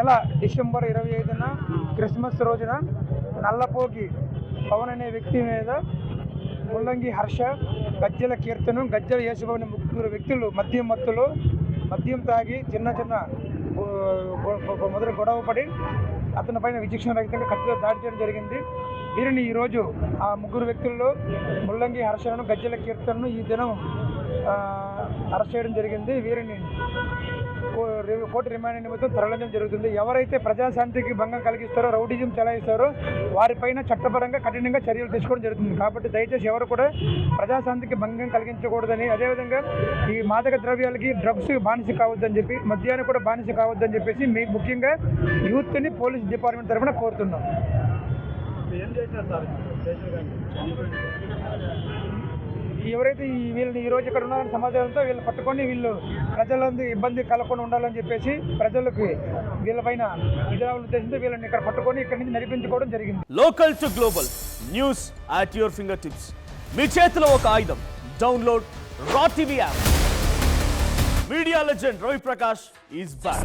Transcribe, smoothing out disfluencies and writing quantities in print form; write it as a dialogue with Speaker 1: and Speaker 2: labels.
Speaker 1: నెల December 25న Christmas రోజున నల్లపోగి పవన్ అనే వ్యక్తి మీద ముల్లంగి హర్ష, గజ్జల కీర్తను, గజ్జల యేసుబాబు అనే ముగ్గురు వ్యక్తులు మద్యం తాగి చిన్న మొదటి గొడవ పడి అతని పైన విచక్షణ రహితంగా కత్తితో దాడి చేయడం జరిగింది. వీరిని ఈరోజు ఆ ముగ్గురు వ్యక్తుల్లో ముల్లంగి హర్షను, గజ్జల కీర్తనను ఈ దినం అరెస్ట్ చేయడం జరిగింది. వీరిని కోర్టు రిమాండ్ నిమిత్తం తరలించడం జరుగుతుంది. ఎవరైతే ప్రజాశాంతికి భంగం కలిగిస్తారో, రౌడీజం చెలాయిస్తారో వారిపైన చట్టపరంగా కఠినంగా చర్యలు తీసుకోవడం జరుగుతుంది. కాబట్టి దయచేసి ఎవరు కూడా ప్రజాశాంతికి భంగం కలిగించకూడదని, అదేవిధంగా ఈ మాదక ద్రవ్యాలకి, డ్రగ్స్ బానిస కావద్దని చెప్పి, మద్యానికి కూడా బానిస కావద్దని చెప్పేసి మీకు ముఖ్యంగా యూత్ని పోలీస్ డిపార్ట్మెంట్ తరఫున కోరుతున్నాం. ఎవరైతే వీళ్ళని ఈరోజు ఇక్కడ ఉన్నారని సమాచారంతో వీళ్ళు పట్టుకొని వీళ్ళు ప్రజలందరూ ఇబ్బంది కలగకుండా ఉండాలని చెప్పేసి ప్రజలకు వీళ్ళపైన విధానాల ఉద్దేశంతో వీళ్ళని ఇక్కడ పట్టుకొని ఇక్కడి నుంచి నడిపించుకోవడం జరిగింది.
Speaker 2: Local to global news at your fingertips. మీ చేతిలో ఒక ఆయుధం. Download Raw TV app. Media legend Ravi Prakash is back.